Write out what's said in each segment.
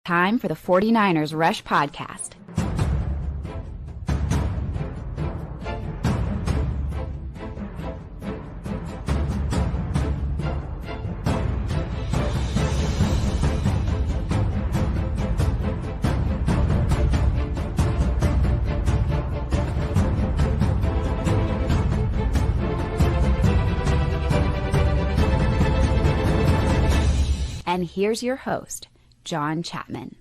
Time for the 49ers Rush Podcast. And here's your host, John Chapman.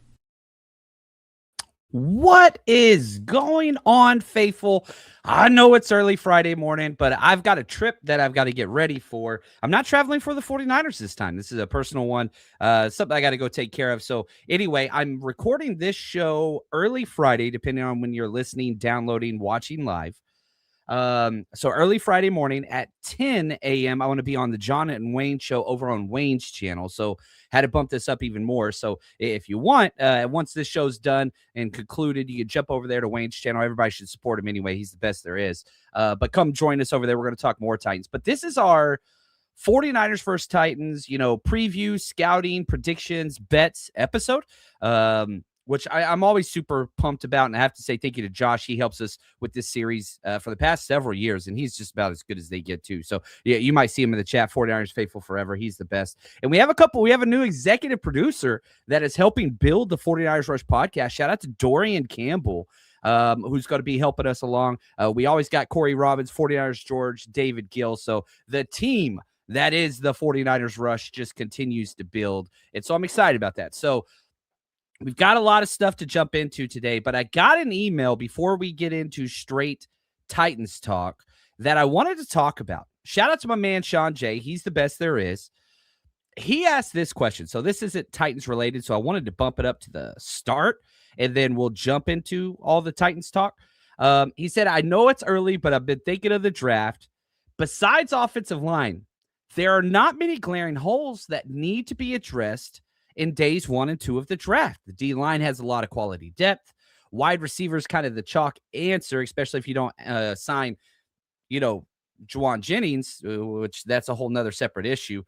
What is going on, faithful? I know it's early Friday morning, but I've got a trip that I've got to get ready for. I'm not traveling for the 49ers this time. This is a personal one, something I got to go take care of. So anyway, I'm recording this show early Friday, depending on when you're listening, downloading, watching live. So early Friday morning at 10 a.m., I want to be on the John and Wayne show over on Wayne's channel. So had to bump this up even more. So if you want, once this show's done and concluded, you can jump over there to Wayne's channel. Everybody should support him anyway. He's the best there is. But come join us over there. We're going to talk more Titans. But this is our 49ers versus Titans, preview, scouting, predictions, bets episode. Which I'm always super pumped about. And I have to say thank you to Josh. He helps us with this series for the past several years, and he's just about as good as they get, too. So, yeah, you might see him in the chat, 49ers Faithful Forever. He's the best. And we have a new executive producer that is helping build the 49ers Rush podcast. Shout out to Dorian Campbell, who's going to be helping us along. We always got Corey Robbins, 49ers George, David Gill. So the team that is the 49ers Rush just continues to build. And so I'm excited about that. So, we've got a lot of stuff to jump into today, but I got an email before we get into straight Titans talk that I wanted to talk about. Shout out to my man, Sean J. He's the best there is. He asked this question. So this isn't Titans related, so I wanted to bump it up to the start, and then we'll jump into all the Titans talk. He said, I know it's early, but I've been thinking of the draft. Besides offensive line, there are not many glaring holes that need to be addressed in days 1 and 2 of the draft. The D-line has a lot of quality depth. Wide receivers kind of the chalk answer, especially if you don't sign, Juwan Jennings, which that's a whole nother separate issue.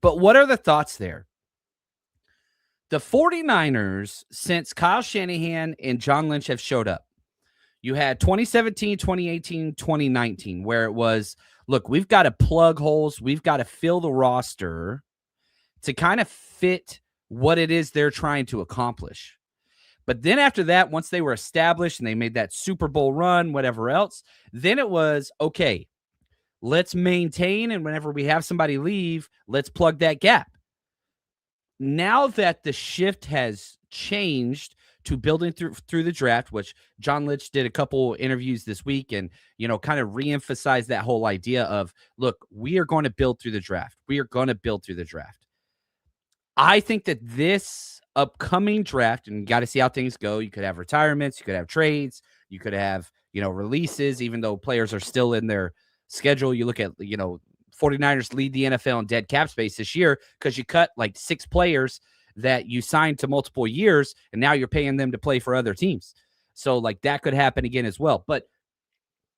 But what are the thoughts there? The 49ers, since Kyle Shanahan and John Lynch have showed up, you had 2017, 2018, 2019, where it was, look, we've got to plug holes. We've got to fill the roster to kind of fit what it is they're trying to accomplish. But then after that, once they were established and they made that Super Bowl run, whatever else, then it was, okay, let's maintain, and whenever we have somebody leave, let's plug that gap. Now that the shift has changed to building through the draft, which John Lynch did a couple interviews this week and, kind of reemphasized that whole idea of, look, we are going to build through the draft. We are going to build through the draft. I think that this upcoming draft, and you got to see how things go. You could have retirements, you could have trades, you could have, releases, even though players are still in their schedule. You look at, 49ers lead the NFL in dead cap space this year because you cut like 6 players that you signed to multiple years, and now you're paying them to play for other teams. So like that could happen again as well. But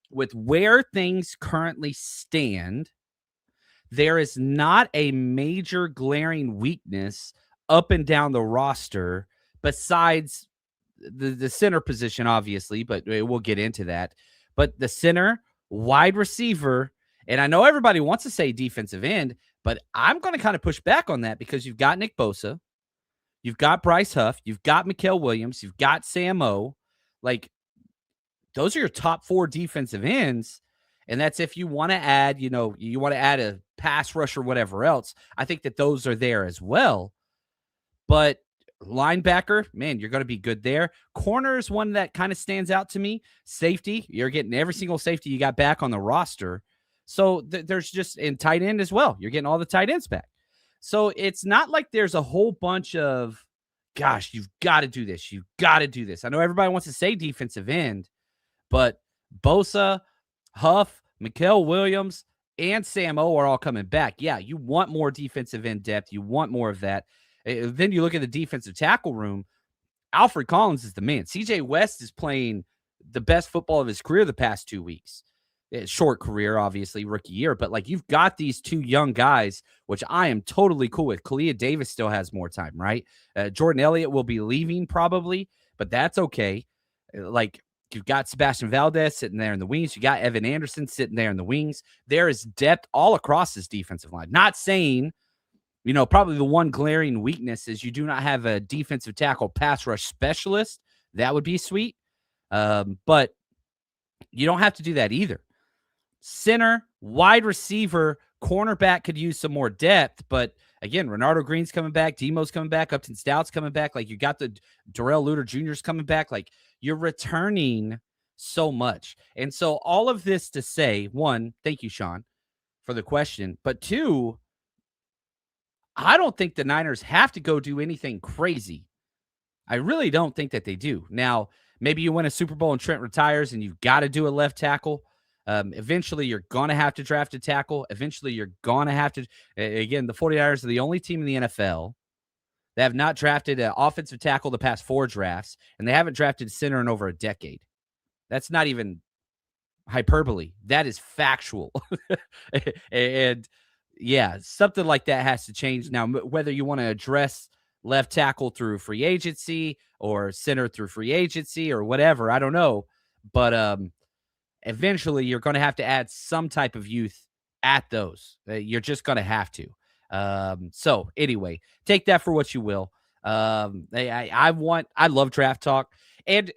with where things currently stand, there is not a major glaring weakness up and down the roster besides the center position, obviously, but we'll get into that. But the center, wide receiver, and I know everybody wants to say defensive end, but I'm going to kind of push back on that because you've got Nick Bosa, you've got Bryce Huff, you've got Mikael Williams, you've got Sam O. Like, those are your top 4 defensive ends. And that's if you want to add, you want to add a pass rush or whatever else. I think that those are there as well. But linebacker, man, you're going to be good there. Corner is one that kind of stands out to me. Safety, you're getting every single safety you got back on the roster. So there's just in tight end as well. You're getting all the tight ends back. So it's not like there's a whole bunch of, gosh, you've got to do this. You've got to do this. I know everybody wants to say defensive end, but Bosa, Huff, Mikael Williams, and Sam O are all coming back. Yeah, you want more defensive end depth. You want more of that. Then you look at the defensive tackle room. Alfred Collins is the man. CJ West is playing the best football of his career the past 2 weeks. Short career, obviously, rookie year, but like you've got these two young guys, which I am totally cool with. Kalia Davis still has more time, right? Jordan Elliott will be leaving probably, but that's okay. Like you've got Sebastian Valdez sitting there in the wings. You got Evan Anderson sitting there in the wings. There is depth all across this defensive line. Not saying, probably the one glaring weakness is you do not have a defensive tackle pass rush specialist. That would be sweet. But you don't have to do that either. Center, wide receiver, cornerback could use some more depth, but again, Renardo Green's coming back, Demo's coming back, Upton Stout's coming back. Like you got the Darrell Luter Jr.'s coming back. Like you're returning so much. And so all of this to say, one, thank you, Sean, for the question. But two, I don't think the Niners have to go do anything crazy. I really don't think that they do. Now, maybe you win a Super Bowl and Trent retires and you've got to do a left tackle. Eventually, you're going to have to draft a tackle. Eventually, you're going to have to. Again, the 49ers are the only team in the NFL that have not drafted an offensive tackle the past 4 drafts, and they haven't drafted a center in over a decade. That's not even hyperbole. That is factual. And yeah, something like that has to change. Now, whether you want to address left tackle through free agency or center through free agency or whatever, I don't know. But eventually you're going to have to add some type of youth at those. You're just going to have to. So anyway, take that for what you will. I love draft talk. And,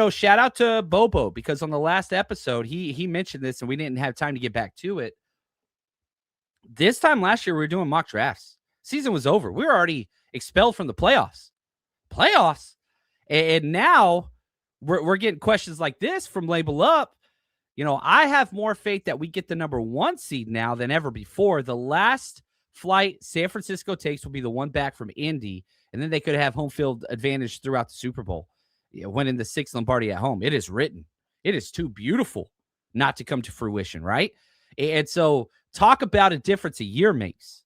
shout out to Bobo, because on the last episode, he mentioned this and we didn't have time to get back to it. This time last year, we were doing mock drafts. Season was over. We were already expelled from the playoffs. And now we're getting questions like this from Label Up. I have more faith that we get the number 1 seed now than ever before. The last flight San Francisco takes will be the one back from Indy, and then they could have home field advantage throughout the Super Bowl, winning the 6th Lombardi at home. It is written. It is too beautiful not to come to fruition, right? And so talk about a difference a year makes.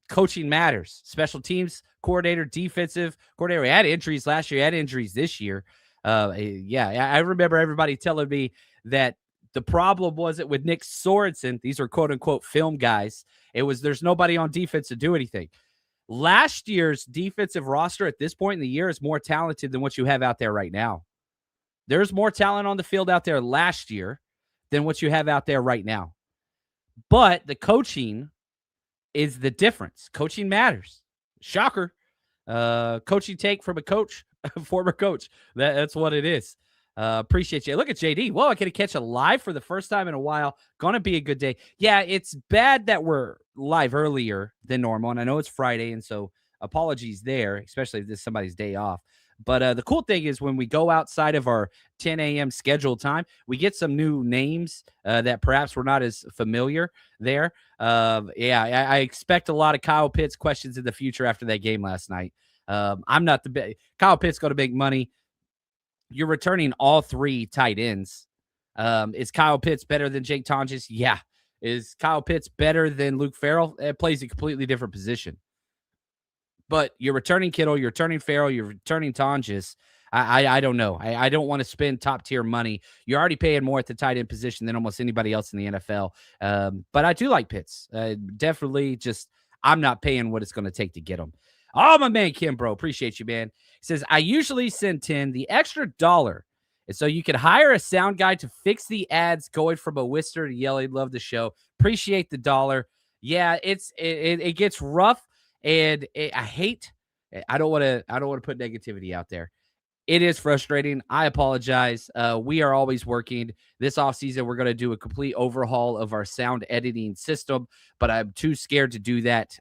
Coaching matters. Special teams coordinator, defensive coordinator. We had injuries last year, had injuries this year. I remember everybody telling me that the problem wasn't with Nick Sorensen. These are quote unquote film guys. It was there's nobody on defense to do anything. Last year's defensive roster at this point in the year is more talented than what you have out there right now. There's more talent on the field out there last year than what you have out there right now. But the coaching is the difference. Coaching matters. Shocker. Coaching take from a coach, a former coach. That's what it is. Appreciate you. Look at JD. Well, I could catch a live for the first time in a while. Gonna be a good day. Yeah, it's bad that we're live earlier than normal, and I know it's Friday, and so apologies there, especially if this is somebody's day off. But the cool thing is when we go outside of our 10 a.m. scheduled time, we get some new names that perhaps we're not as familiar there. I expect a lot of Kyle Pitts questions in the future after that game last night. I'm not the best. Kyle Pitts going to make money. You're returning all 3 tight ends. Is Kyle Pitts better than Jake Tonjes? Yeah. Is Kyle Pitts better than Luke Farrell? It plays a completely different position. But you're returning Kittle, you're returning Farrell, you're returning Tonjes. I don't know. I don't want to spend top-tier money. You're already paying more at the tight end position than almost anybody else in the NFL. But I do like Pitts. Definitely just I'm not paying what it's going to take to get him. Oh, my man, Kim, bro. Appreciate you, man. He says, I usually send 10. The extra $1 and so you can hire a sound guy to fix the ads going from a whisper to yelling. Love the show. Appreciate the $1. Yeah, it gets rough. And I don't want to put negativity out there. It is frustrating. I apologize. We are always working. This offseason, we're going to do a complete overhaul of our sound editing system, but I'm too scared to do that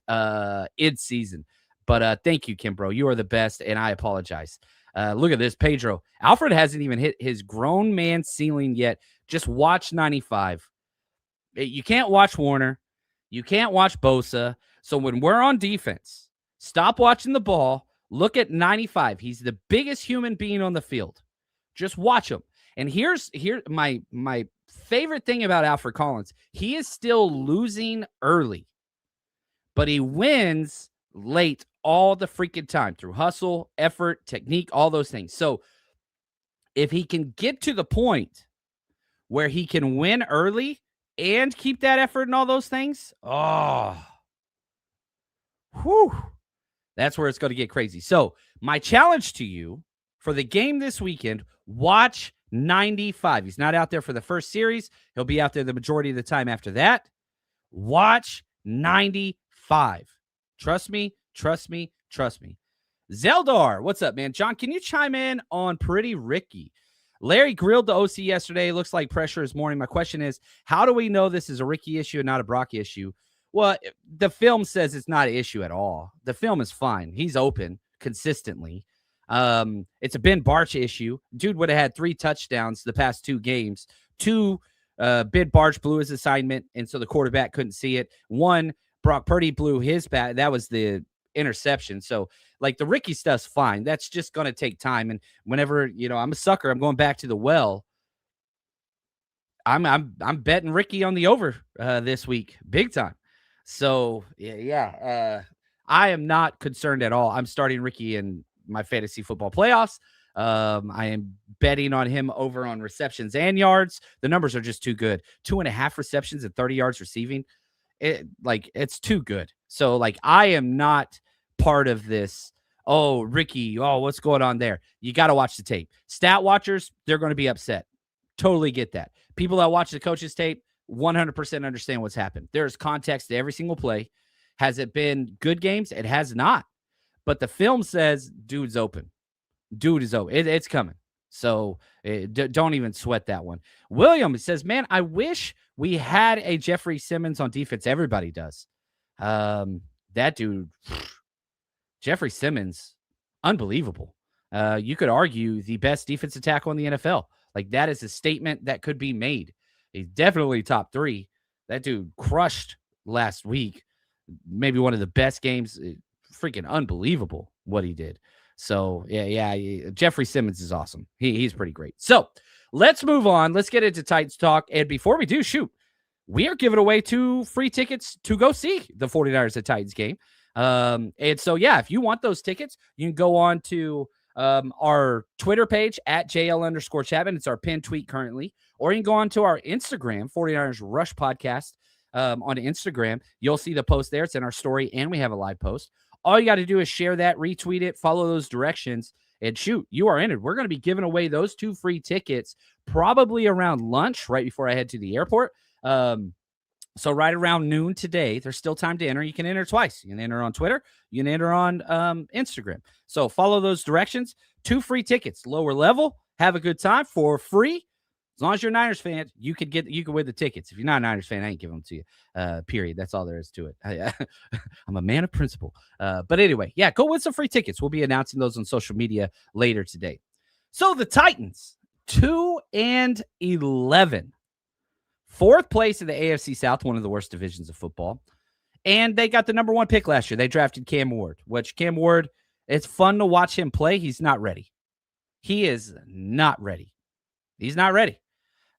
in season. But thank you, Kimbro. You are the best, and I apologize. Look at this, Pedro. Alfred hasn't even hit his grown man ceiling yet. Just watch 95. You can't watch Warner. You can't watch Bosa. So when we're on defense, stop watching the ball. Look at 95. He's the biggest human being on the field. Just watch him. And here's my favorite thing about Alfred Collins. He is still losing early, but he wins late all the freaking time through hustle, effort, technique, all those things. So if he can get to the point where he can win early and keep that effort and all those things. Oh, whew. That's where it's going to get crazy. So my challenge to you for the game this weekend, watch 95. He's not out there for the first series. He'll be out there the majority of the time after that. Watch 95. Trust me, trust me, trust me. Zeldar, what's up, man? John, can you chime in on Pretty Ricky? Larry grilled the OC yesterday. Looks like pressure is morning. My question is, how do we know this is a Ricky issue and not a Brock issue? Well, the film says it's not an issue at all. The film is fine. He's open consistently. It's a Ben Barch issue. Dude would have had 3 touchdowns the past 2 games. 2, Ben Barch blew his assignment, and so the quarterback couldn't see it. 1, Brock Purdy blew his bat. That was the interception. So, like, the Ricky stuff's fine. That's just going to take time. And whenever, I'm a sucker, I'm going back to the well. I'm betting Ricky on the over this week, big time. So, yeah, I am not concerned at all. I'm starting Ricky in my fantasy football playoffs. I am betting on him over on receptions and yards. The numbers are just too good. 2.5 receptions and 30 yards receiving. It's too good. So, I am not part of this. Oh, Ricky, what's going on there? You got to watch the tape. Stat watchers, they're going to be upset. Totally get that. People that watch the coach's tape, 100% understand what's happened. There's context to every single play. Has it been good games? It has not. But the film says dude's open. Dude is open. It's coming. So don't even sweat that one. William says, man, I wish we had a Jeffrey Simmons on defense. Everybody does. That dude, Jeffrey Simmons, unbelievable. You could argue the best defensive tackle in the NFL. That is a statement that could be made. He's definitely top 3. That dude crushed last week. Maybe one of the best games. Freaking unbelievable what he did. So, yeah, Jeffrey Simmons is awesome. He's pretty great. So, let's move on. Let's get into Titans talk. And before we do, we are giving away 2 free tickets to go see the 49ers at Titans game. And so, yeah, if you want those tickets, you can go on to our Twitter page at JL_Chapman. It's our pinned tweet currently. Or you can go on to our Instagram, 49ers Rush Podcast on Instagram. You'll see the post there. It's in our story, and we have a live post. All you got to do is share that, retweet it, follow those directions, and you are in it. We're going to be giving away those 2 free tickets probably around lunch, right before I head to the airport. So right around noon today, there's still time to enter. You can enter twice. You can enter on Twitter. You can enter on Instagram. So follow those directions. 2 free tickets, lower level. Have a good time for free. As long as you're a Niners fan, you could win the tickets. If you're not a Niners fan, I ain't giving them to you. Period. That's all there is to it. I'm a man of principle. But anyway, yeah, go win some free tickets. We'll be announcing those on social media later today. So the Titans, 2-11. 4th place in the AFC South, one of the worst divisions of football. And they got the number 1 pick last year. They drafted Cam Ward, which Cam Ward, it's fun to watch him play. He's not ready. He is not ready. He's not ready.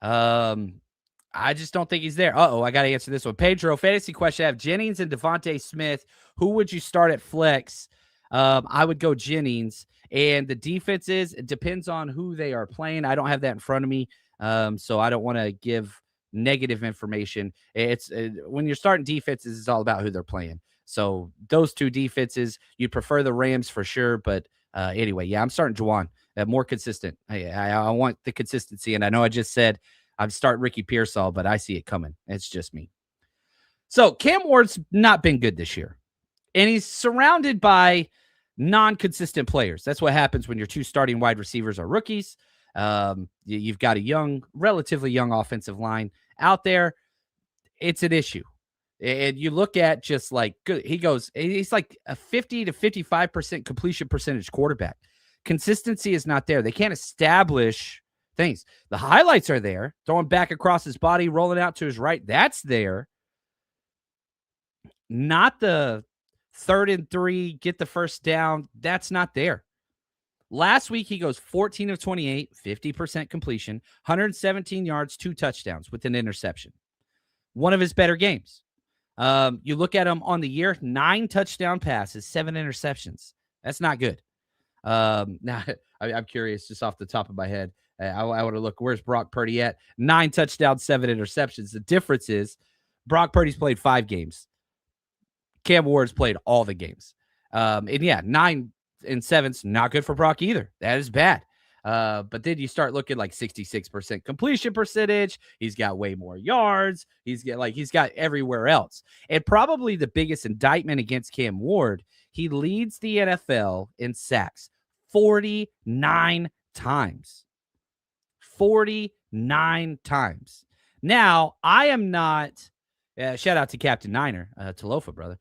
I just don't think he's there. I got to answer this one. Pedro, fantasy question. I have Jennings and Devontae Smith. Who would you start at flex? I would go Jennings. And the defenses, it depends on who they are playing. I don't have that in front of me, so I don't want to give negative information. It's when you're starting defenses, it's all about who they're playing. So those 2 defenses, you'd prefer the Rams for sure. But anyway, yeah, I'm starting Juwan. More consistent. I want the consistency. And I know I just said I'd start Ricky Pearsall, but I see it coming. It's just me. So Cam Ward's not been good this year. And he's surrounded by non-consistent players. That's what happens when your 2 starting wide receivers are rookies. You've got a relatively young offensive line out there. It's an issue. And you look at just he's like a 50 to 55% completion percentage quarterback. Consistency is not there. They can't establish things. The highlights are there. Throwing back across his body, rolling out to his right. That's there. Not the 3rd and 3, get the first down. That's not there. Last week, he goes 14 of 28, 50% completion, 117 yards, 2 touchdowns with an interception. One of his better games. You look at him on the year, 9 touchdown passes, 7 interceptions. That's not good. Now, I'm curious, just off the top of my head, I would have looked, where's Brock Purdy at? 9 touchdowns, 7 interceptions. The difference is Brock Purdy's played 5 games. Cam Ward's played all the games. And yeah, 9 and 7's not good for Brock either. That is bad. But then you start looking like 66% completion percentage. He's got way more yards. He's got everywhere else. And probably the biggest indictment against Cam Ward, he leads the NFL in sacks 49 times. 49 times. Now, I am not shout out to Captain Niner, Talofa, brother.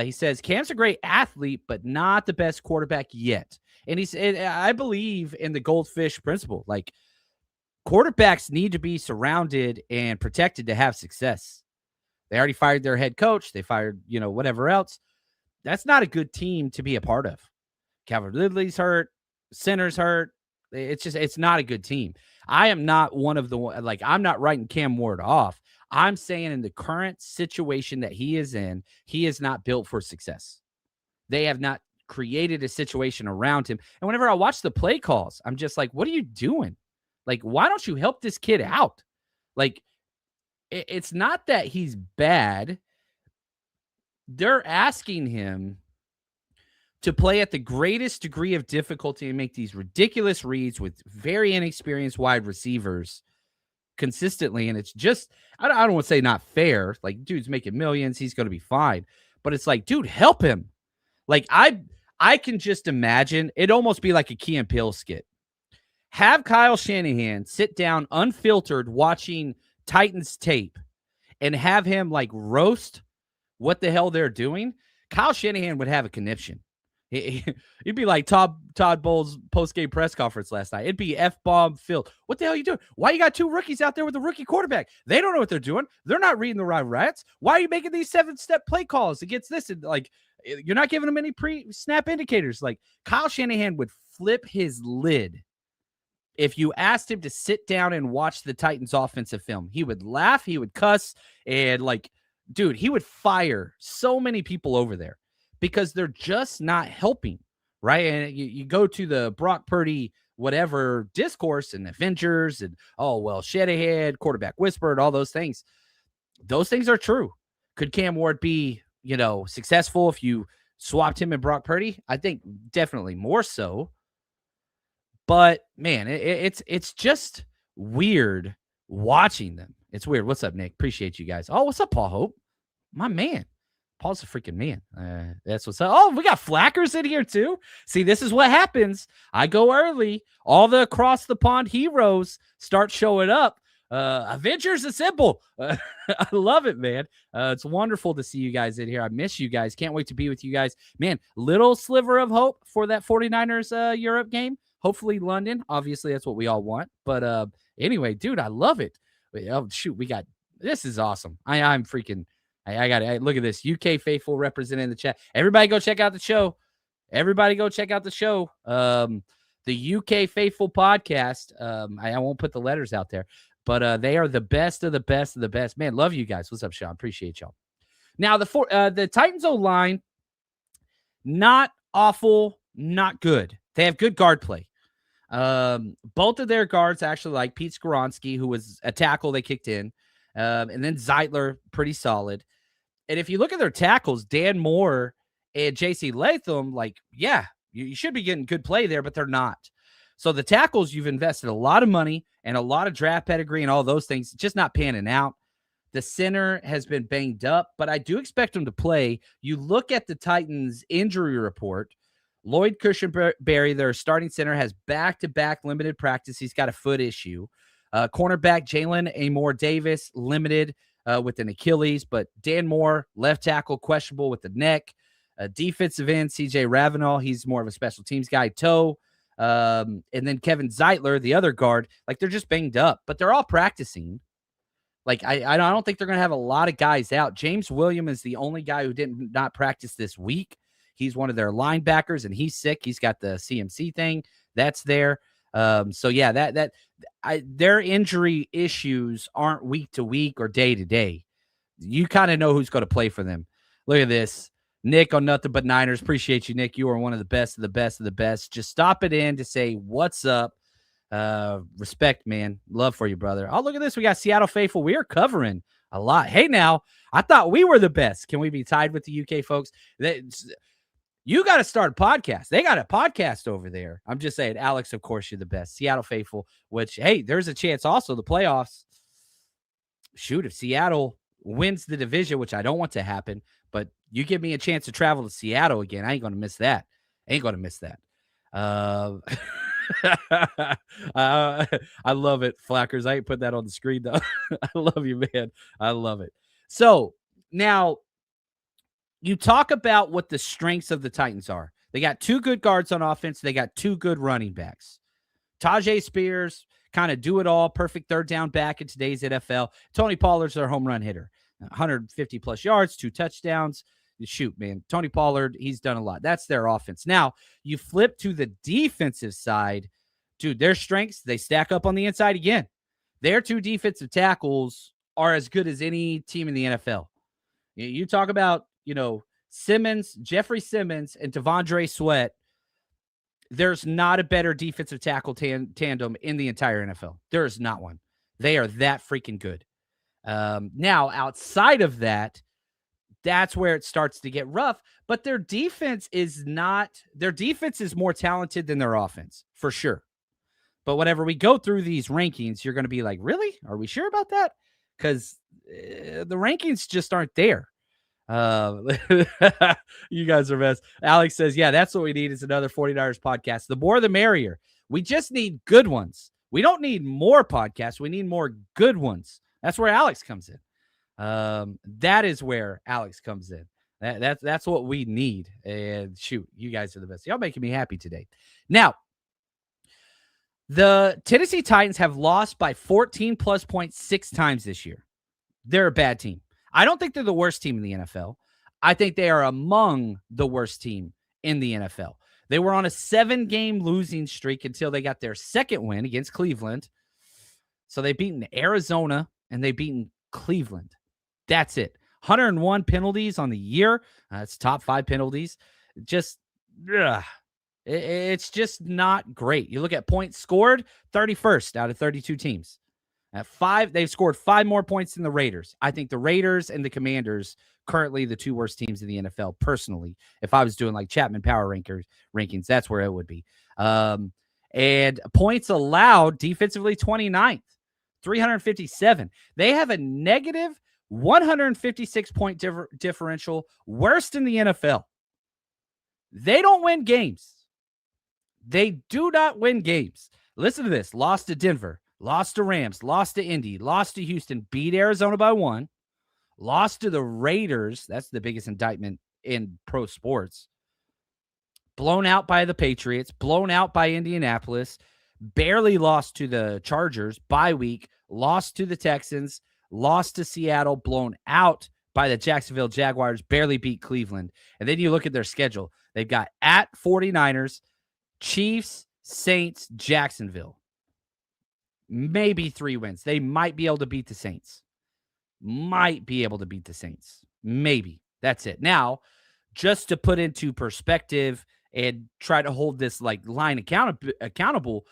He says, Cam's a great athlete, but not the best quarterback yet. And I believe in the goldfish principle. Like, quarterbacks need to be surrounded and protected to have success. They already fired their head coach. They fired, whatever else. That's not a good team to be a part of. Calvin Ridley's hurt. Center's hurt. It's not a good team. I am not one of the, I'm not writing Cam Ward off. I'm saying in the current situation that he is in, he is not built for success. They have not created a situation around him. And whenever I watch the play calls, I'm just like, what are you doing? Like, why don't you help this kid out? Like, it's not that he's bad. They're asking him to play at the greatest degree of difficulty and make these ridiculous reads with very inexperienced wide receivers consistently. And it's just, I don't want to say not fair. Like, dude's making millions. He's going to be fine. But it's like, dude, help him. Like, I can just imagine it almost be like a Key and Peele skit. Have Kyle Shanahan sit down unfiltered watching Titans tape and have him like roast what the hell they're doing. Kyle Shanahan would have a conniption. It'd be like Todd Bowles' post-game press conference last night. It'd be F-bomb filled. What the hell are you doing? Why you got 2 rookies out there with a rookie quarterback? They don't know what they're doing. They're not reading the right routes. Why are you making these 7-step play calls against this? And like, you're not giving them any pre-snap indicators. Like, Kyle Shanahan would flip his lid if you asked him to sit down and watch the Titans offensive film. He would laugh, he would cuss, and like, dude, he would fire so many people over there because they're just not helping, right? And you go to the Brock Purdy whatever discourse and Avengers and, oh, well, Shanahan, quarterback whispered, all those things. Those things are true. Could Cam Ward be, successful if you swapped him and Brock Purdy? I think definitely more so. But, man, it's just weird watching them. It's weird. What's up, Nick? Appreciate you guys. Oh, what's up, Paul Hope? My man. Paul's a freaking man. That's what's up. Oh, we got Flackers in here, too. See, this is what happens. I go early. All the across-the-pond heroes start showing up. Avengers Assemble. I love it, man. It's wonderful to see you guys in here. I miss you guys. Can't wait to be with you guys. Man, little sliver of hope for that 49ers Europe game. Hopefully London. Obviously, that's what we all want. But anyway, dude, I love it. Oh, shoot, this is awesome. I'm freaking, I got it. Look at this. UK faithful represented in the chat. Everybody go check out the show. The UK faithful podcast. I won't put the letters out there, but they are the best of the best of the best. Man, love you guys. What's up, Sean? Appreciate y'all. Now, the Titans O-line, not awful, not good. They have good guard play. Both of their guards actually, like Pete Skoronski, who was a tackle they kicked in, and then Zeitler, pretty solid. And if you look at their tackles, Dan Moore and J.C. Latham, like, yeah, you should be getting good play there, but they're not. So the tackles, you've invested a lot of money and a lot of draft pedigree and all those things, just not panning out. The center has been banged up, but I do expect him to play. You look at the Titans injury report, Lloyd Cushenberry, their starting center, has back-to-back limited practice. He's got a foot issue. Cornerback Jalen Amore Davis, limited with an Achilles, but Dan Moore, left tackle, questionable with the neck. Defensive end, CJ Ravenel, he's more of a special teams guy, toe. And then Kevin Zeitler, the other guard, like, they're just banged up, but they're all practicing. Like, I don't think they're going to have a lot of guys out. James Williams is the only guy who did not practice this week. He's one of their linebackers, and he's sick. He's got the CMC thing. That's there. So, yeah, their injury issues aren't week to week or day to day. You kind of know who's going to play for them. Look at this. Nick on Nothing But Niners. Appreciate you, Nick. You are one of the best of the best of the best. Just stop it in to say what's up. Respect, man. Love for you, brother. Oh, look at this. We got Seattle Faithful. We are covering a lot. Hey, now, I thought we were the best. Can we be tied with the UK folks? You got to start a podcast. They got a podcast over there. I'm just saying, Alex, of course, you're the best. Seattle Faithful, which, hey, there's a chance also the playoffs. Shoot, if Seattle wins the division, which I don't want to happen, but you give me a chance to travel to Seattle again, I ain't going to miss that. Uh, I love it, Flackers. I ain't put that on the screen, though. I love you, man. I love it. So now you talk about what the strengths of the Titans are. They got 2 good guards on offense. They got 2 good running backs. Tajay Spears, kind of do it all, perfect third down back in today's NFL. Tony Pollard's their home run hitter, 150 plus yards, 2 touchdowns. Shoot, man. Tony Pollard, he's done a lot. That's their offense. Now, you flip to the defensive side. Dude, their strengths, they stack up on the inside again. Their 2 defensive tackles are as good as any team in the NFL. You talk about, Simmons, Jeffrey Simmons, and Devondre Sweat. There's not a better defensive tackle tandem in the entire NFL. There is not one. They are that freaking good. Now, outside of that, that's where it starts to get rough. But their defense is more talented than their offense, for sure. But whenever we go through these rankings, you're going to be like, really? Are we sure about that? Because the rankings just aren't there. You guys are best. Alex says, yeah, that's what we need is another 49ers podcast. The more the merrier. We just need good ones. We don't need more podcasts. We need more good ones. That's where Alex comes in. That is where Alex comes in. That's what we need. And shoot, you guys are the best. Y'all making me happy today. Now, the Tennessee Titans have lost by 14 plus points 6 times this year. They're a bad team. I don't think they're the worst team in the NFL. I think they are among the worst team in the NFL. They were on a 7-game losing streak until they got their second win against Cleveland. So they beaten Arizona and they beaten Cleveland. That's it. 101 penalties on the year. That's top 5 penalties. Just, it's just not great. You look at points scored, 31st out of 32 teams. At 5, they've scored 5 more points than the Raiders. I think the Raiders and the Commanders currently the 2 worst teams in the NFL. Personally, if I was doing like Chapman power rankings, that's where it would be. And points allowed defensively 29th, 357. They have a negative 156 point differential, worst in the NFL. They don't win games. They do not win games. Listen to this. Lost to Denver, lost to Rams, lost to Indy, lost to Houston, beat Arizona by 1, lost to the Raiders. That's the biggest indictment in pro sports. Blown out by the Patriots, blown out by Indianapolis, barely lost to the Chargers, bye week, lost to the Texans, lost to Seattle, blown out by the Jacksonville Jaguars, barely beat Cleveland. And then you look at their schedule. They've got at 49ers, Chiefs, Saints, Jacksonville. Maybe 3 wins. They might be able to beat the Saints. Maybe. That's it. Now, just to put into perspective and try to hold this like line accountable,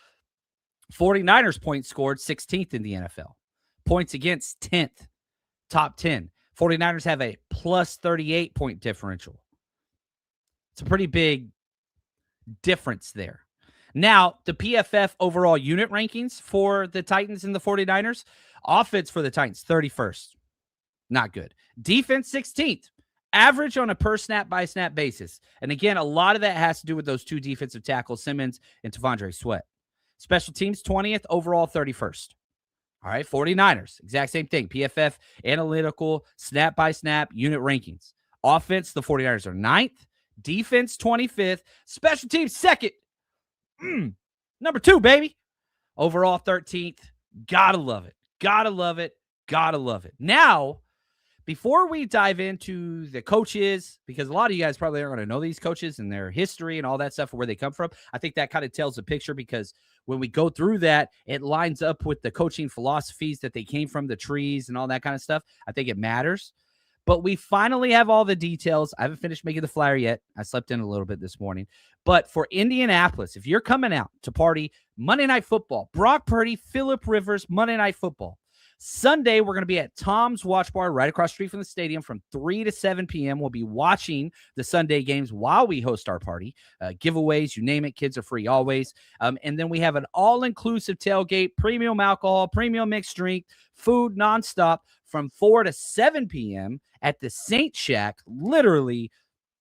49ers points scored 16th in the NFL. Points against 10th, top 10. 49ers have a plus 38 point differential. It's a pretty big difference there. Now, the PFF overall unit rankings for the Titans and the 49ers, offense for the Titans, 31st. Not good. Defense, 16th. Average on a per snap by snap basis. And again, a lot of that has to do with those 2 defensive tackles, Simmons and Devondre Sweat. Special teams, 20th. Overall, 31st. All right, 49ers, exact same thing. PFF, analytical, snap by snap, unit rankings. Offense, the 49ers are 9th. Defense, 25th. Special teams, 2nd. Number 2, baby. Overall, 13th. Gotta love it. Now, before we dive into the coaches, because a lot of you guys probably aren't going to know these coaches and their history and all that stuff, where they come from. I think that kind of tells the picture, because when we go through that, it lines up with the coaching philosophies that they came from, the trees and all that kind of stuff. I think it matters. But we finally have all the details. I haven't finished making the flyer yet. I slept in a little bit this morning. But for Indianapolis, if you're coming out to party Monday Night Football, Brock Purdy, Phillip Rivers, Monday Night Football. Sunday, we're going to be at Tom's Watch Bar right across the street from the stadium from 3 to 7 p.m. We'll be watching the Sunday games while we host our party. Giveaways, you name it, kids are free always. And then we have an all-inclusive tailgate, premium alcohol, premium mixed drink, food nonstop from 4 to 7 p.m. at the Saint Shack, literally.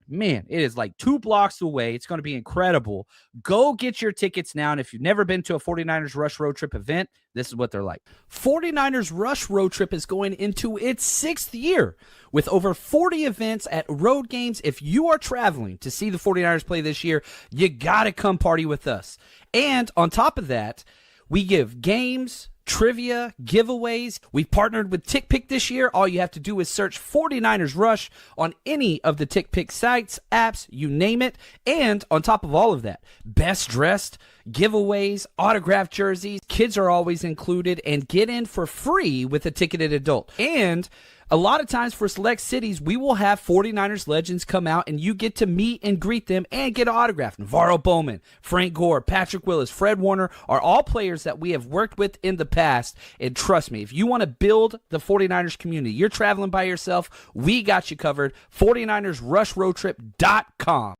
Man, it is like 2 blocks away. It's going to be incredible. Go get your tickets now. And if you've never been to a 49ers Rush Road Trip event, this is what they're like. 49ers Rush Road Trip is going into its 6th year with over 40 events at road games. If you are traveling to see the 49ers play this year, you got to come party with us. And on top of that, we give games, trivia, giveaways. We've partnered with TickPick this year. All you have to do is search 49ers Rush on any of the TickPick sites, apps, you name it. And on top of all of that, best dressed, giveaways, autographed jerseys, kids are always included, and get in for free with a ticketed adult. And a lot of times for select cities, we will have 49ers legends come out and you get to meet and greet them and get an autograph. Navarro Bowman, Frank Gore, Patrick Willis, Fred Warner are all players that we have worked with in the past. And trust me, if you want to build the 49ers community, you're traveling by yourself, we got you covered. 49ersRushRoadTrip.com.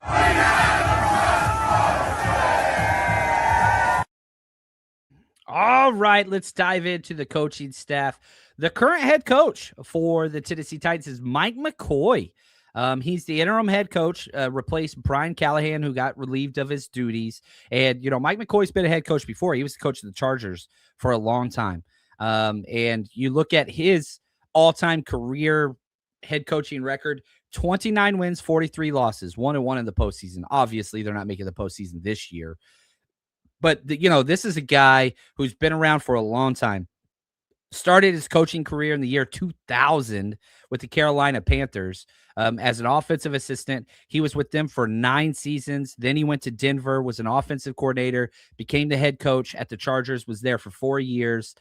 All right, let's dive into the coaching staff. The current head coach for the Tennessee Titans is Mike McCoy. He's the interim head coach, replaced Brian Callahan, who got relieved of his duties. And, Mike McCoy's been a head coach before. He was the coach of the Chargers for a long time. And you look at his all-time career head coaching record, 29 wins, 43 losses, 1-1 in the postseason. Obviously, they're not making the postseason this year. But, this is a guy who's been around for a long time. Started his coaching career in the year 2000 with the Carolina Panthers as an offensive assistant. He was with them for 9 seasons. Then he went to Denver, was an offensive coordinator, became the head coach at the Chargers, was there for 4 years.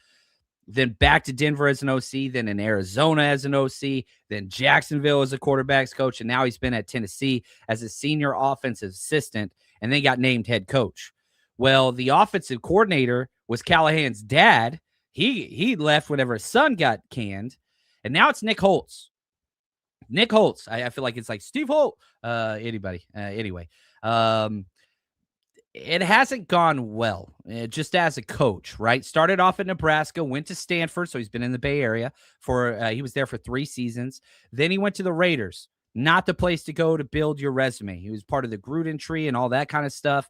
Then back to Denver as an OC, then in Arizona as an OC, then Jacksonville as a quarterbacks coach, and now he's been at Tennessee as a senior offensive assistant, and then got named head coach. Well, the offensive coordinator was Callahan's dad. He left whenever his son got canned, and now it's Nick Holtz. Nick Holtz. I feel like it's like Steve Holt. Anybody. Anyway, it hasn't gone well just as a coach, right? Started off in Nebraska, went to Stanford, so he's been in the Bay Area he was there for 3 seasons. Then he went to the Raiders. Not the place to go to build your resume. He was part of the Gruden tree and all that kind of stuff.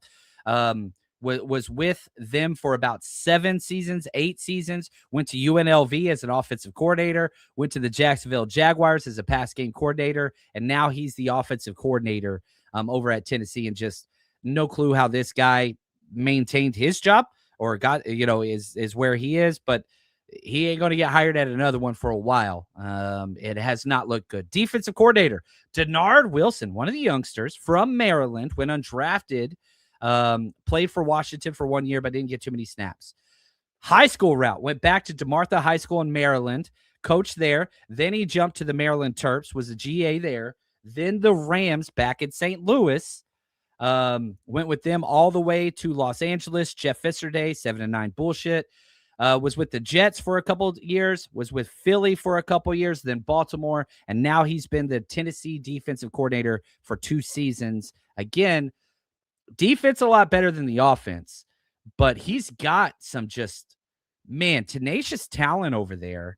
Was with them for about 7 seasons, 8 seasons, went to UNLV as an offensive coordinator, went to the Jacksonville Jaguars as a pass game coordinator, and now he's the offensive coordinator over at Tennessee, and just no clue how this guy maintained his job or got, is where he is, but he ain't going to get hired at another one for a while. It has not looked good. Defensive coordinator, Denard Wilson, one of the youngsters from Maryland, went undrafted, played for Washington for 1 year, but didn't get too many snaps. High school route, went back to DeMartha High School in Maryland, coached there. Then he jumped to the Maryland Terps, was a GA there. Then the Rams back in St. Louis, went with them all the way to Los Angeles. Jeff Fisserday, 7-9 bullshit. Was with the Jets for a couple of years, was with Philly for a couple of years, then Baltimore, and now he's been the Tennessee defensive coordinator for 2 seasons. Again, defense a lot better than the offense, but he's got some tenacious talent over there.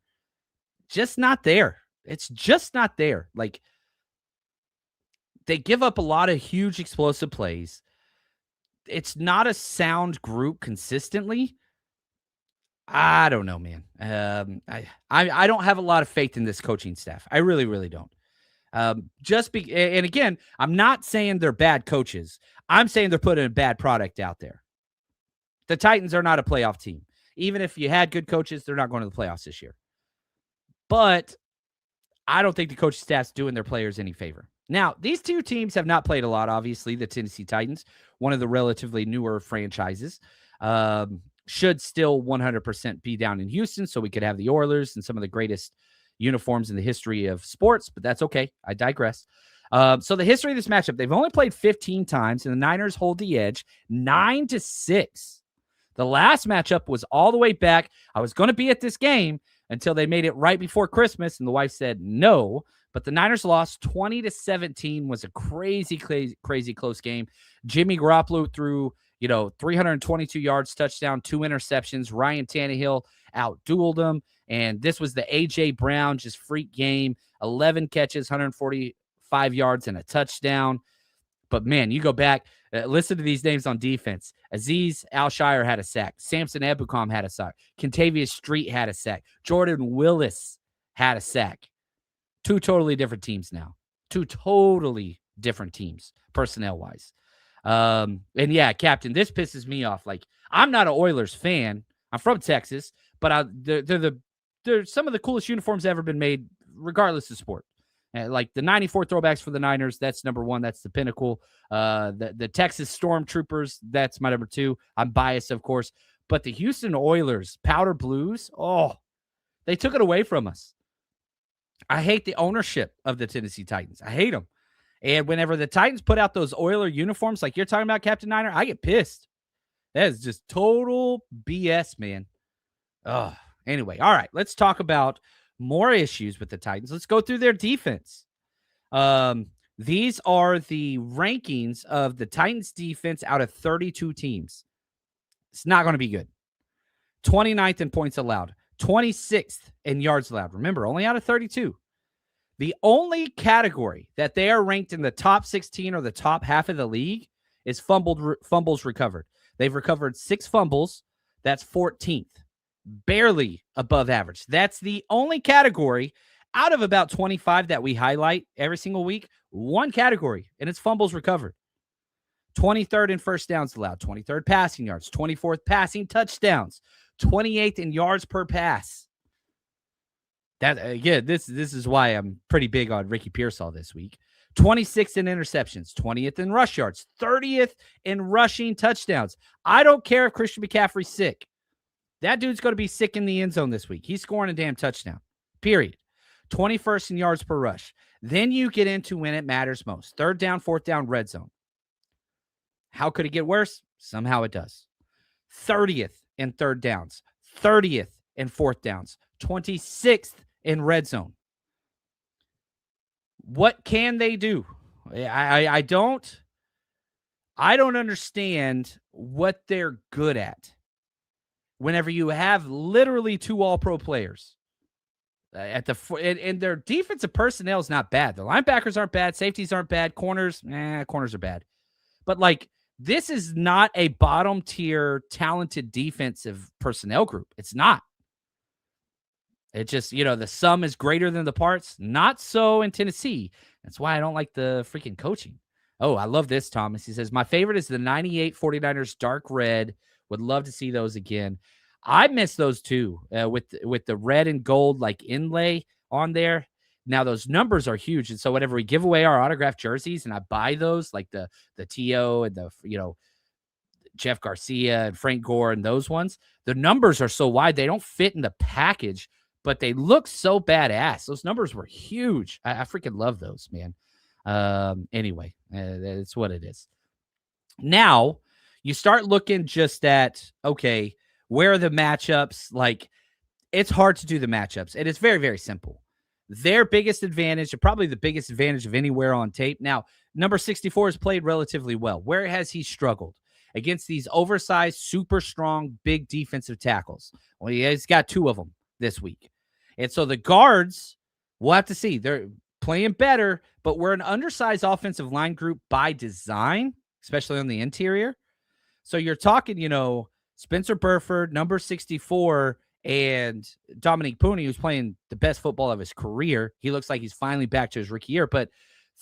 Just not there. It's just not there. Like, they give up a lot of huge explosive plays. It's not a sound group consistently. I don't know, man. I don't have a lot of faith in this coaching staff. I really, really don't. And again, I'm not saying they're bad coaches. I'm saying they're putting a bad product out there. The Titans are not a playoff team. Even if you had good coaches, they're not going to the playoffs this year. But I don't think the coaching staff's doing their players any favor. Now, these 2 teams have not played a lot, obviously. The Tennessee Titans, one of the relatively newer franchises, should still 100% be down in Houston, so we could have the Oilers and some of the greatest uniforms in the history of sports, but that's okay. I digress. So the history of this matchup, they've only played 15 times, and the Niners hold the edge 9-6. The last matchup was all the way back. I was going to be at this game until they made it right before Christmas, and the wife said no. But the Niners lost 20-17. Was a crazy, crazy close game. Jimmy Garoppolo threw 322 yards, touchdown, 2 interceptions. Ryan Tannehill outdueled him. And this was the A.J. Brown just freak game. 11 catches, 145 yards, and a touchdown. But, man, you go back, listen to these names on defense. Azeez Al-Shire had a sack. Samson Ebukam had a sack. Kentavious Street had a sack. Jordan Willis had a sack. 2 totally different teams now. 2 totally different teams, personnel-wise. And, yeah, Captain, this pisses me off. Like, I'm not an Oilers fan. I'm from Texas, but they're some of the coolest uniforms ever been made, regardless of sport. Like the 94 throwbacks for the Niners, that's number 1. That's the pinnacle. The Texas Stormtroopers, that's my number 2. I'm biased, of course. But the Houston Oilers, powder blues, they took it away from us. I hate the ownership of the Tennessee Titans. I hate them. And whenever the Titans put out those Oiler uniforms like you're talking about, Captain Niner, I get pissed. That is just total BS, man. Anyway, all right, let's talk about more issues with the Titans. Let's go through their defense. These are the rankings of the Titans defense out of 32 teams. It's not going to be good. 29th in points allowed. 26th in yards allowed. Remember, only out of 32. The only category that they are ranked in the top 16 or the top half of the league is fumbles recovered. They've recovered 6 fumbles. That's 14th. Barely above average. That's the only category out of about 25 that we highlight every single week. One category, and it's fumbles recovered. 23rd in first downs allowed. 23rd passing yards. 24th passing touchdowns. 28th in yards per pass. That again, this is why I'm pretty big on Ricky Pearsall this week. 26th in interceptions, 20th in rush yards, 30th in rushing touchdowns. I don't care if Christian McCaffrey's sick. That dude's going to be sick in the end zone this week. He's scoring a damn touchdown, period. 21st in yards per rush. Then you get into when it matters most. 3rd down, 4th down, red zone. How could it get worse? Somehow it does. 30th in 3rd downs, 30th in 4th downs, 26th in red zone. What can they do? I don't understand what they're good at. Whenever you have literally 2 all-pro players at and their defensive personnel is not bad. The linebackers aren't bad. Safeties aren't bad. Corners are bad. But like, this is not a bottom tier talented defensive personnel group. It's not. It just, the sum is greater than the parts. Not so in Tennessee. That's why I don't like the freaking coaching. Oh, I love this, Thomas. He says, my favorite is the 98 49ers dark red. Would love to see those again. I miss those too, with the red and gold like inlay on there. Now those numbers are huge, and so whenever we give away our autographed jerseys, and I buy those like the T.O. and the Jeff Garcia and Frank Gore and those ones, the numbers are so wide they don't fit in the package, but they look so badass. Those numbers were huge. I freaking love those, man. Anyway, that's what it is. Now you start looking just at, okay, where are the matchups? Like, it's hard to do the matchups, and it's very, very simple. Their biggest advantage, and probably the biggest advantage of anywhere on tape. Now, number 64 has played relatively well. Where has he struggled? Against these oversized, super strong, big defensive tackles. Well, he's got 2 of them this week. And so the guards, we'll have to see. They're playing better, but we're an undersized offensive line group by design, especially on the interior. So you're talking, Spencer Burford, number 64, and Dominique Pooney, who's playing the best football of his career. He looks like he's finally back to his rookie year, but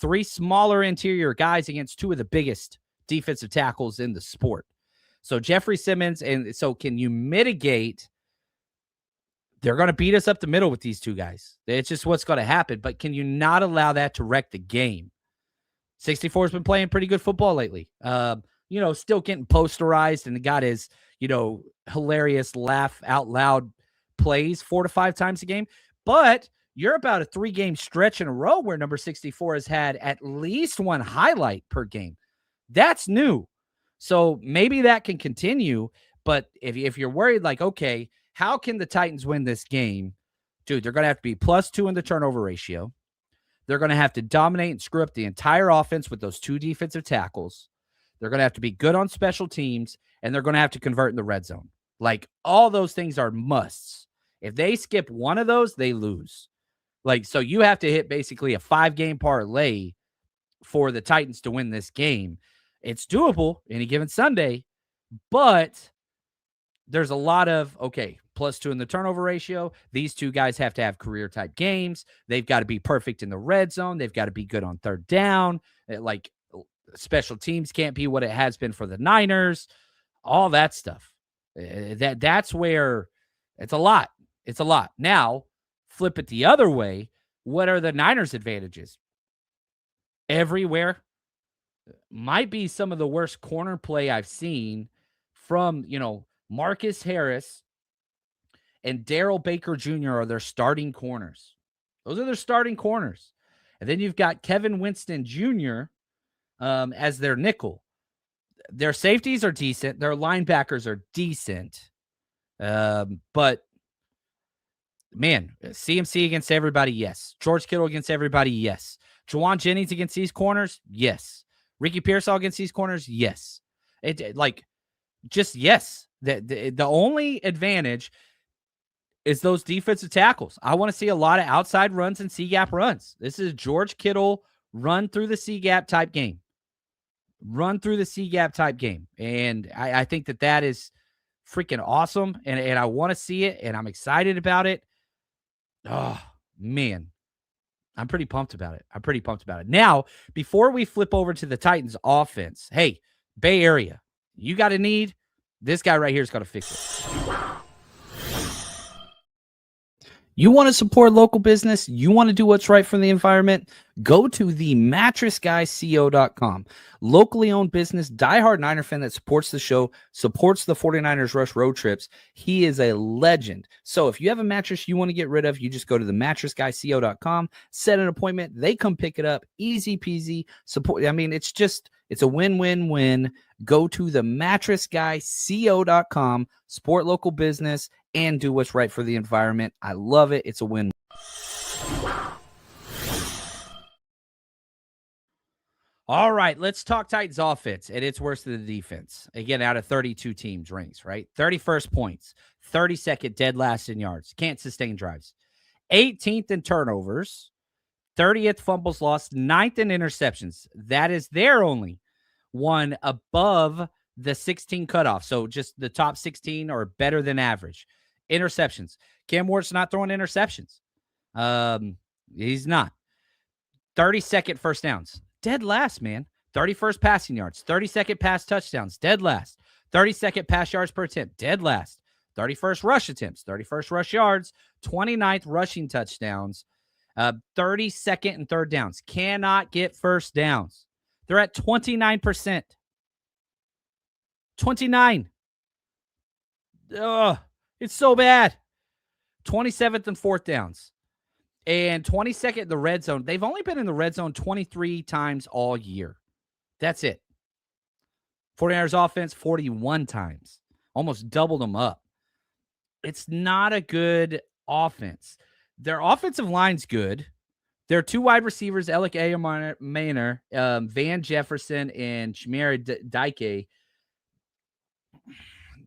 3 smaller interior guys against 2 of the biggest defensive tackles in the sport. So Jeffrey Simmons, and so can you mitigate? They're going to beat us up the middle with these 2 guys. It's just what's going to happen, but can you not allow that to wreck the game? 64 has been playing pretty good football lately. Still getting posterized and got his, hilarious laugh out loud plays 4 to 5 times a game. But you're about a 3-game stretch in a row where number 64 has had at least one highlight per game. That's new. So maybe that can continue. But if you're worried, like, okay, how can the Titans win this game? Dude, they're going to have to be +2 in the turnover ratio. They're going to have to dominate and screw up the entire offense with those 2 defensive tackles. They're going to have to be good on special teams, and they're going to have to convert in the red zone. Like, all those things are musts. If they skip one of those, they lose. Like, so you have to hit basically a 5-game parlay for the Titans to win this game. It's doable any given Sunday, but there's a lot of, okay, +2 in the turnover ratio. These 2 guys have to have career-type games. They've got to be perfect in the red zone. They've got to be good on third down. Like, special teams can't be what it has been for the Niners. All that stuff. That's where it's a lot. It's a lot. Now, flip it the other way. What are the Niners' advantages? Everywhere. Might be some of the worst corner play I've seen from, Marcus Harris and Darrell Baker Jr. are their starting corners. Those are their starting corners. And then you've got Kevin Winston Jr. As their nickel. Their safeties are decent. Their linebackers are decent. But, man, CMC against everybody, yes. George Kittle against everybody, yes. Juwan Jennings against these corners, yes. Ricky Pearsall against these corners, yes. Just yes. The only advantage is those defensive tackles. I want to see a lot of outside runs and C-gap runs. This is George Kittle run through the C-gap type game. Run through the C-gap type game. And I think that is freaking awesome. And I want to see it, and I'm excited about it. Oh, man. I'm pretty pumped about it. Now, before we flip over to the Titans offense, hey, Bay Area, you got a need? This guy right here is going to fix it. You want to support local business? You want to do what's right for the environment? Go to the mattressguyco.com. Locally owned business, diehard Niner fan that supports the show, supports the 49ers Rush road trips. He is a legend. So if you have a mattress you want to get rid of, you just go to the mattressguyco.com, set an appointment. They come pick it up. Easy peasy. Support. I mean, it's a win-win-win. Go to the mattressguyco.com, support local business, and do what's right for the environment. I love it. It's a win. All right, let's talk Titans offense, and it's worse than the defense. Again, out of 32 teams ranks, right? 31st points, 32nd dead last in yards, can't sustain drives. 18th in turnovers, 30th fumbles lost, 9th in interceptions. That is their only one above the 16 cutoff. So just the top 16 are better than average. Interceptions. Cam Ward's not throwing interceptions. He's not. 32nd first downs. Dead last, man. 31st passing yards. 32nd pass touchdowns. Dead last. 32nd pass yards per attempt. Dead last. 31st rush attempts. 31st rush yards. 29th rushing touchdowns. 32nd and third downs. Cannot get first downs. They're at 29%. 29. Ugh. It's so bad. 27th and fourth downs. And 22nd in the red zone. They've only been in the red zone 23 times all year. That's it. 49ers offense 41 times. Almost doubled them up. It's not a good offense. Their offensive line's good. Their 2 wide receivers, Alec Manor, Van Jefferson, and Chimere Dike,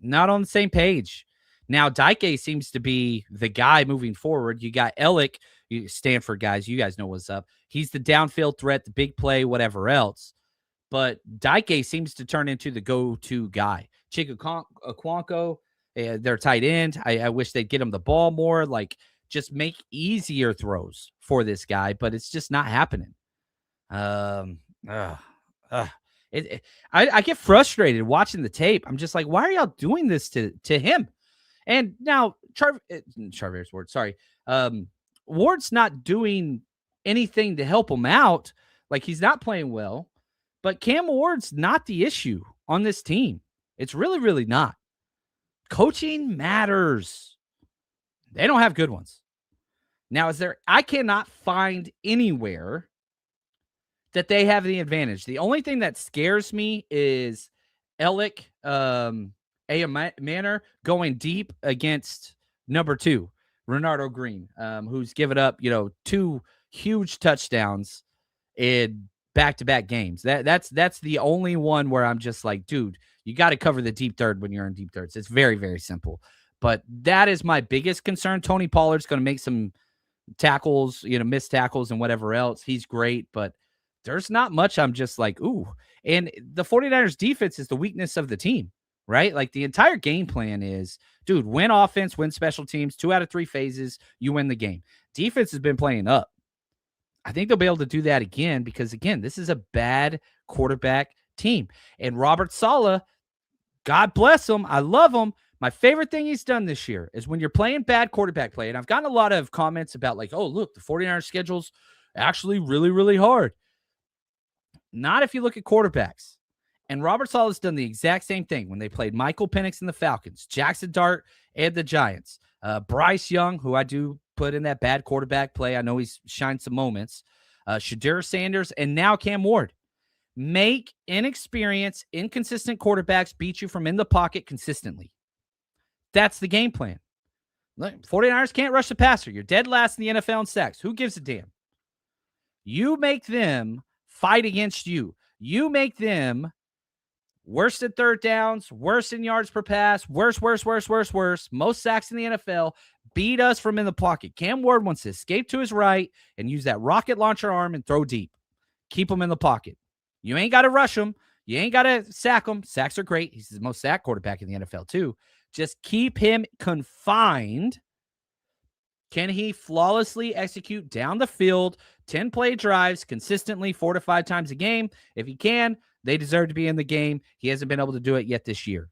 not on the same page. Now, Dike seems to be the guy moving forward. You got Alec, Stanford guys. You guys know what's up. He's the downfield threat, the big play, whatever else. But Dike seems to turn into the go-to guy. Chika Okonkwo, their tight end. I wish they'd get him the ball more. Like, just make easier throws for this guy, but it's just not happening. I get frustrated watching the tape. I'm just like, why are y'all doing this to him? And now Charvarius Ward, sorry. Ward's not doing anything to help him out. Like, he's not playing well, but Cam Ward's not the issue on this team. It's really, really not. Coaching matters. They don't have good ones. Now, I cannot find anywhere that they have the advantage. The only thing that scares me is Ellick, Manor going deep against number 2, Renardo Green, who's given up, 2 huge touchdowns in back-to-back games. That's the only one where I'm just like, dude, you got to cover the deep third when you're in deep thirds. It's very, very simple. But that is my biggest concern. Tony Pollard's going to make some tackles, missed tackles and whatever else. He's great, but there's not much I'm just like, ooh. And the 49ers defense is the weakness of the team, right? Like the entire game plan is, dude, win offense, win special teams, 2 out of 3 phases, you win the game. Defense has been playing up. I think they'll be able to do that again because, again, this is a bad quarterback team. And Robert Saleh, God bless him. I love him. My favorite thing he's done this year is when you're playing bad quarterback play, and I've gotten a lot of comments about like, oh, look, the 49ers schedule's actually really, really hard. Not if you look at quarterbacks. And Robert Saleh's done the exact same thing when they played Michael Penix and the Falcons, Jackson Dart and the Giants, Bryce Young, who I do put in that bad quarterback play. I know he's shined some moments, Shadur Sanders, and now Cam Ward. Make inexperienced, inconsistent quarterbacks beat you from in the pocket consistently. That's the game plan. Look, 49ers can't rush the passer. You're dead last in the NFL in sacks. Who gives a damn? You make them fight against you. You make them worst at third downs, worst in yards per pass, worst. Most sacks in the NFL. Beat us from in the pocket. Cam Ward wants to escape to his right and use that rocket launcher arm and throw deep. Keep him in the pocket. You ain't got to rush him. You ain't got to sack him. Sacks are great. He's the most sacked quarterback in the NFL too. Just keep him confined. Can he flawlessly execute down the field, 10-play drives consistently 4 to 5 times a game? If he can, they deserve to be in the game. He hasn't been able to do it yet this year.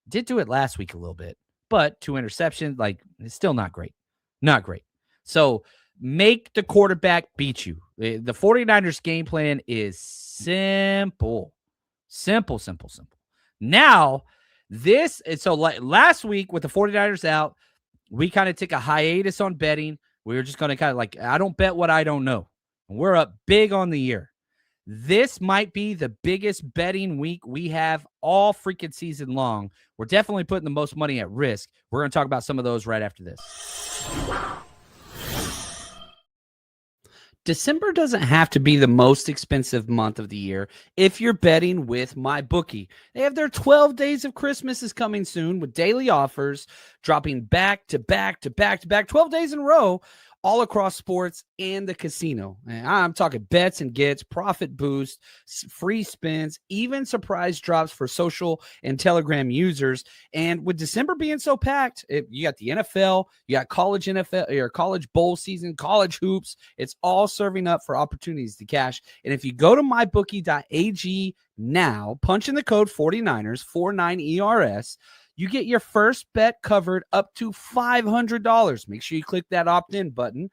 Did do it last week a little bit, but 2 interceptions, like, it's still not great. Not great. So make the quarterback beat you. The 49ers game plan is simple. Simple. Now, last week with the 49ers out, we kind of took a hiatus on betting. We were just going to kind of like, I don't bet what I don't know. And we're up big on the year. This might be the biggest betting week we have all freaking season long. We're definitely putting the most money at risk. We're going to talk about some of those right after this. December doesn't have to be the most expensive month of the year if you're betting with MyBookie. They have their 12 days of Christmas is coming soon with daily offers dropping back to back 12 days in a row all across sports and the casino. And I'm talking bets and gets, profit boost, free spins, even surprise drops for social and Telegram users. And with December being so packed, you got the NFL, you got college NFL, or college bowl season, college hoops. It's all serving up for opportunities to cash. And if you go to mybookie.ag now, punch in the code 49ers, 49ERS, you get your first bet covered up to $500. Make sure you click that opt-in button.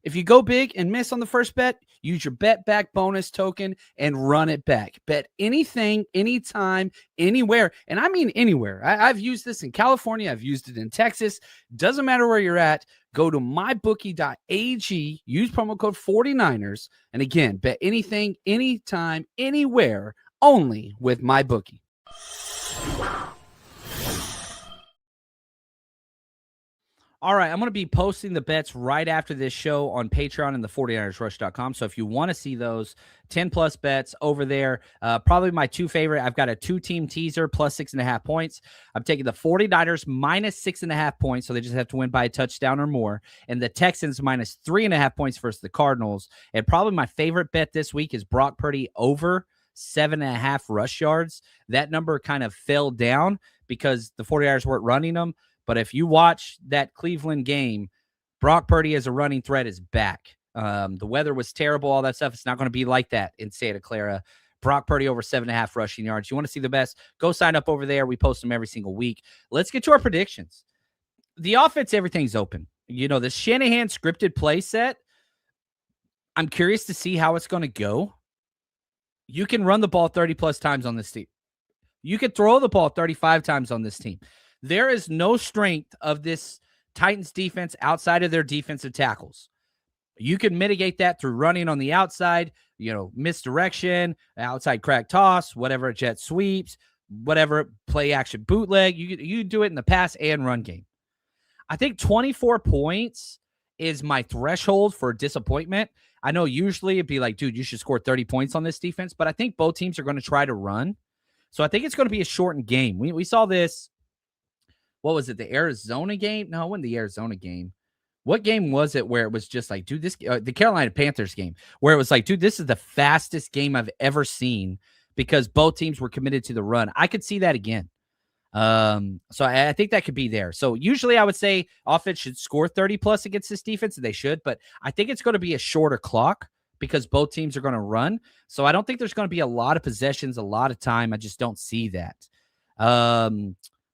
If you go big and miss on the first bet, use your bet back bonus token and run it back. Bet anything, anytime, anywhere. And I mean anywhere. I've used this in California. I've used it in Texas. Doesn't matter where you're at. Go to mybookie.ag. Use promo code 49ers. And again, bet anything, anytime, anywhere, only with MyBookie. All right, I'm going to be posting the bets right after this show on Patreon and the 49ersrush.com. So if you want to see those 10-plus bets over there, probably my 2 favorite, I've got a 2-team teaser plus 6.5 points. I'm taking the 49ers minus 6.5 points, so they just have to win by a touchdown or more, and the Texans minus 3.5 points versus the Cardinals. And probably my favorite bet this week is Brock Purdy over 7.5 rush yards. That number kind of fell down because the 49ers weren't running them. But if you watch that Cleveland game, Brock Purdy as a running threat is back. The weather was terrible, all that stuff. It's not going to be like that in Santa Clara. Brock Purdy over 7.5 rushing yards. You want to see the best? Go sign up over there. We post them every single week. Let's get to our predictions. The offense, everything's open. The Shanahan scripted play set, I'm curious to see how it's going to go. You can run the ball 30-plus times on this team. You could throw the ball 35 times on this team. There is no strength of this Titans defense outside of their defensive tackles. You can mitigate that through running on the outside, misdirection, outside crack toss, whatever, jet sweeps, whatever, play action bootleg. You do it in the pass and run game. I think 24 points is my threshold for disappointment. I know usually it'd be like, dude, you should score 30 points on this defense, but I think both teams are going to try to run. So I think it's going to be a shortened game. We saw this. What was it? The Arizona game? No, it wasn't the Arizona game. What game was it where it was just like, dude, the Carolina Panthers game, where it was like, dude, this is the fastest game I've ever seen because both teams were committed to the run. I could see that again. So I think that could be there. So usually I would say offense should score 30 plus against this defense, and they should, but I think it's going to be a shorter clock because both teams are going to run. So I don't think there's going to be a lot of possessions, a lot of time. I just don't see that.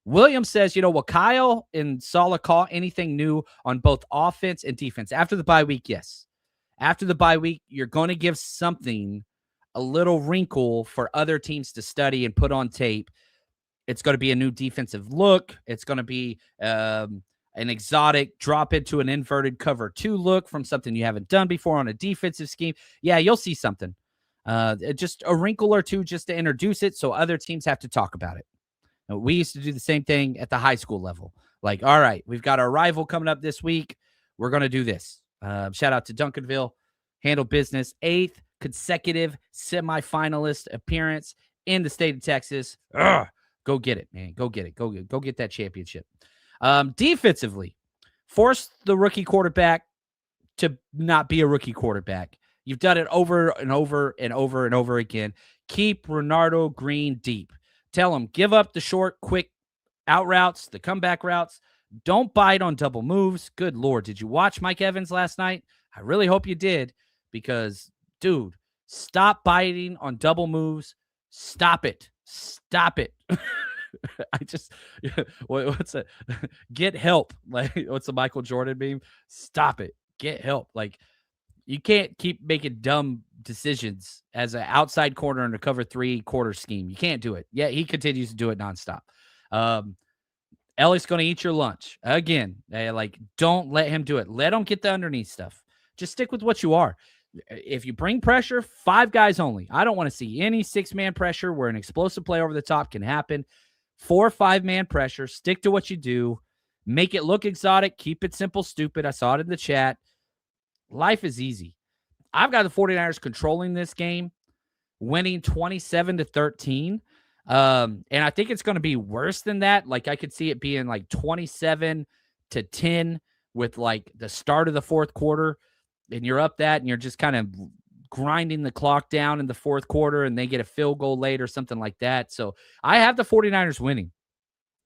William says, will Kyle and Saleh call anything new on both offense and defense? After the bye week, yes. After the bye week, you're going to give something, a little wrinkle for other teams to study and put on tape. It's going to be a new defensive look. It's going to be an exotic drop into an inverted cover 2 look from something you haven't done before on a defensive scheme. Yeah, you'll see something. Just a wrinkle or two just to introduce it so other teams have to talk about it. Now, we used to do the same thing at the high school level. Like, all right, we've got our rival coming up this week. We're going to do this. Shout out to Duncanville. Handle business. 8th consecutive semifinalist appearance in the state of Texas. Go get it, man. Go get it. Go get that championship. Defensively, force the rookie quarterback to not be a rookie quarterback. You've done it over and over and over and over again. Keep Renardo Green deep. Tell him, give up the short, quick out routes, the comeback routes. Don't bite on double moves. Good Lord. Did you watch Mike Evans last night? I really hope you did because, dude, stop biting on double moves. Stop it. Stop it. What's it? Get help. Like, what's the Michael Jordan meme? Stop it. Get help. Like, you can't keep making dumb decisions as an outside corner in a cover 3 quarter scheme. You can't do it. Yeah, he continues to do it nonstop. Elliott's going to eat your lunch. Again, don't let him do it. Let him get the underneath stuff. Just stick with what you are. If you bring pressure, 5 guys only. I don't want to see any 6-man pressure where an explosive play over the top can happen. 4 or 5-man pressure. Stick to what you do. Make it look exotic. Keep it simple, stupid. I saw it in the chat. Life is easy. I've got the 49ers controlling this game, winning 27-13. And I think it's going to be worse than that. Like, I could see it being like 27-10 with like the start of the fourth quarter. And you're up that and you're just kind of grinding the clock down in the fourth quarter and they get a field goal late or something like that. So I have the 49ers winning,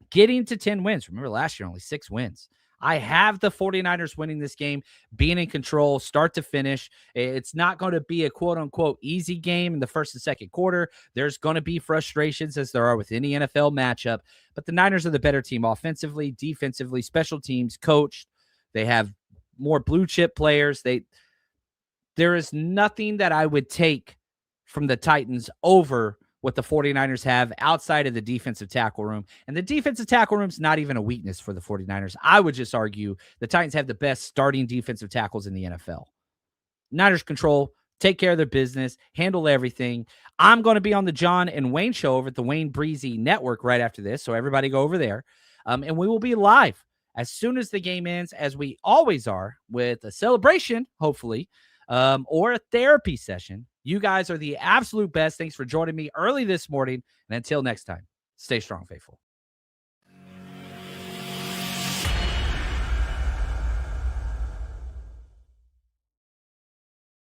getting to 10 wins. Remember last year, only 6 wins. I have the 49ers winning this game, being in control, start to finish. It's not going to be a quote-unquote easy game in the first and second quarter. There's going to be frustrations as there are with any NFL matchup, but the Niners are the better team offensively, defensively, special teams, coached. They have more blue chip players. There is nothing that I would take from the Titans over what the 49ers have outside of the defensive tackle room. And the defensive tackle room is not even a weakness for the 49ers. I would just argue the Titans have the best starting defensive tackles in the NFL. Niners control, take care of their business, handle everything. I'm going to be on the John and Wayne show over at the Wayne Breezy Network right after this, so everybody go over there. And we will be live as soon as the game ends, as we always are, with a celebration, hopefully, or a therapy session. You guys are the absolute best. Thanks for joining me early this morning. And until next time, stay strong, faithful.